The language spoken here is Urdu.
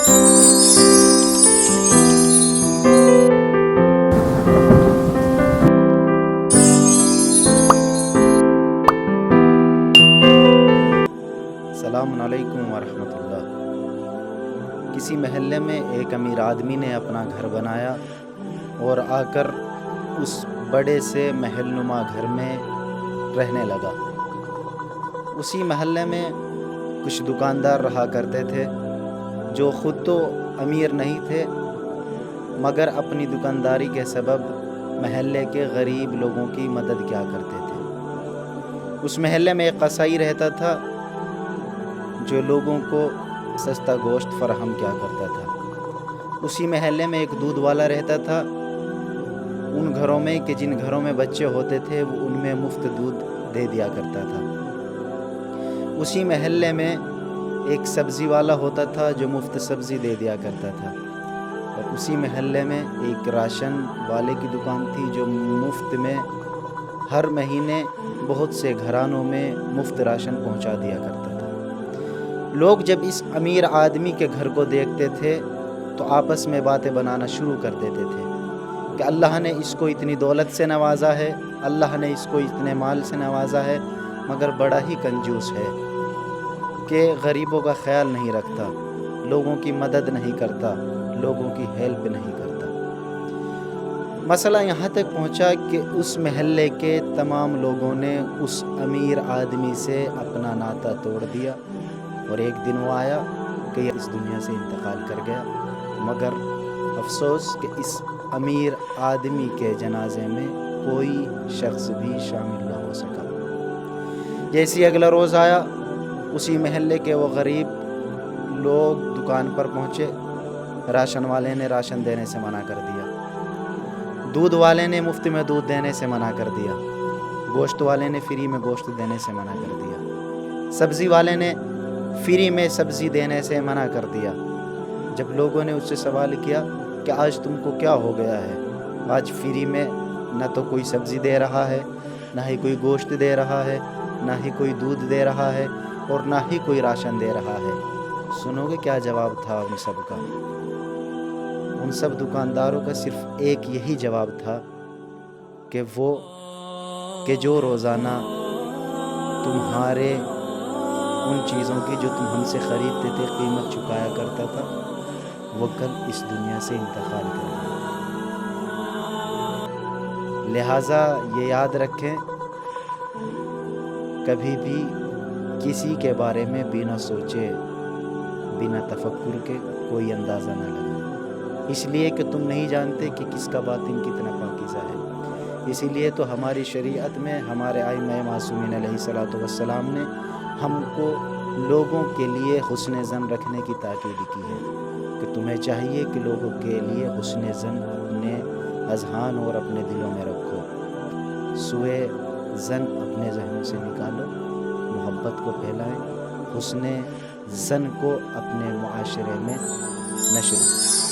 السلام علیکم ورحمۃ اللہ۔ کسی محلے میں ایک امیر آدمی نے اپنا گھر بنایا اور آ کر اس بڑے سے محل نما گھر میں رہنے لگا۔ اسی محلے میں کچھ دکاندار رہا کرتے تھے جو خود تو امیر نہیں تھے مگر اپنی دکانداری کے سبب محلے کے غریب لوگوں کی مدد کیا کرتے تھے۔ اس محلے میں ایک قصائی رہتا تھا جو لوگوں کو سستا گوشت فراہم کیا کرتا تھا۔ اسی محلے میں ایک دودھ والا رہتا تھا۔ ان گھروں میں کہ جن گھروں میں بچے ہوتے تھے وہ ان میں مفت دودھ دے دیا کرتا تھا۔ اسی محلے میں ایک سبزی والا ہوتا تھا جو مفت سبزی دے دیا کرتا تھا۔ اور اسی محلے میں ایک راشن والے کی دکان تھی جو مفت میں ہر مہینے بہت سے گھرانوں میں مفت راشن پہنچا دیا کرتا تھا۔ لوگ جب اس امیر آدمی کے گھر کو دیکھتے تھے تو آپس میں باتیں بنانا شروع کر دیتے تھے کہ اللہ نے اس کو اتنی دولت سے نوازا ہے، اللہ نے اس کو اتنے مال سے نوازا ہے، مگر بڑا ہی کنجوس ہے کہ غریبوں کا خیال نہیں رکھتا، لوگوں کی مدد نہیں کرتا، لوگوں کی ہیلپ نہیں کرتا۔ مسئلہ یہاں تک پہنچا کہ اس محلے کے تمام لوگوں نے اس امیر آدمی سے اپنا ناطہ توڑ دیا، اور ایک دن وہ آیا کہ یہ اس دنیا سے انتقال کر گیا، مگر افسوس کہ اس امیر آدمی کے جنازے میں کوئی شخص بھی شامل نہ ہو سکا۔ جیسی اگلا روز آیا، اسی محلے کے وہ غریب لوگ دکان پر پہنچے۔ راشن والے نے راشن دینے سے منع کر دیا، دودھ والے نے مفت میں دودھ دینے سے منع کر دیا، گوشت والے نے فری میں گوشت دینے سے منع کر دیا، سبزی والے نے فری میں سبزی دینے سے منع کر دیا۔ جب لوگوں نے اس سے سوال کیا کہ آج تم کو کیا ہو گیا ہے، آج فری میں نہ تو کوئی سبزی دے رہا ہے، نہ ہی کوئی گوشت دے رہا ہے، نہ ہی کوئی دودھ دے رہا ہے، اور نہ ہی کوئی راشن دے رہا ہے، سنو گے کیا جواب تھا ان سب کا؟ ان سب دکانداروں کا صرف ایک یہی جواب تھا کہ جو روزانہ تمہارے ان چیزوں کی جو تم ہم سے خریدتے تھے قیمت چکایا کرتا تھا، وہ کل اس دنیا سے انتقال کر گیا۔ لہٰذا یہ یاد رکھیں، کبھی بھی کسی کے بارے میں بنا سوچے، بنا تفکر کے کوئی اندازہ نہ لگائیں، اس لیے کہ تم نہیں جانتے کہ کس کا باطن کتنا پاکیزہ ہے۔ اسی لیے تو ہماری شریعت میں ہمارے ائمہ معصومین علیہ الصلوۃ والسلام نے ہم کو لوگوں کے لیے حسن ظن رکھنے کی تاکید کی ہے کہ تمہیں چاہیے کہ لوگوں کے لیے حسن ظن اپنے اذہان اور اپنے دلوں میں رکھو، سوء ظن اپنے ذہنوں سے نکالو، محبت کو پھیلائیں، حسن ظن کو اپنے معاشرے میں نشر کریں۔